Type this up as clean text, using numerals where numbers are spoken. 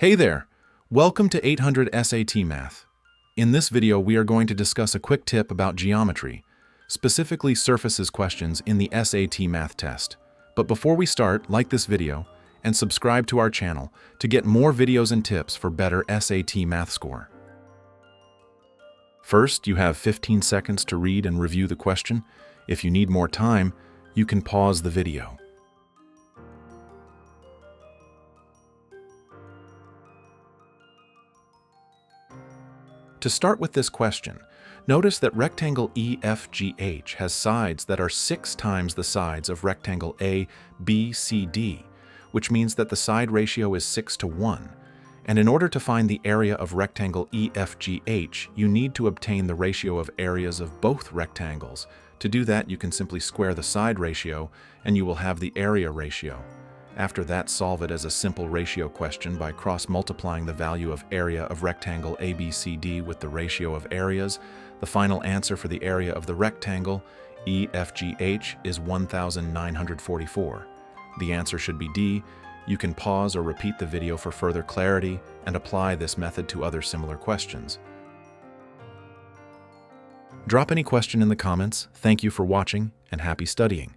Hey there! Welcome to 800 SAT Math. In this video, we are going to discuss a quick tip about geometry, specifically surfaces questions in the SAT Math test. But before we start, like this video and subscribe to our channel to get more videos and tips for better SAT Math score. First, you have 15 seconds to read and review the question. If you need more time, you can pause the video. To start with this question, notice that rectangle EFGH has sides that are 6 times the sides of rectangle ABCD, which means that the side ratio is 6:1. And in order to find the area of rectangle EFGH, you need to obtain the ratio of areas of both rectangles. To do that, you can simply square the side ratio, and you will have the area ratio. After that, solve it as a simple ratio question by cross-multiplying the value of area of rectangle ABCD with the ratio of areas. The final answer for the area of the rectangle EFGH is 1,944. The answer should be D. You can pause or repeat the video for further clarity and apply this method to other similar questions. Drop any question in the comments. Thank you for watching and happy studying.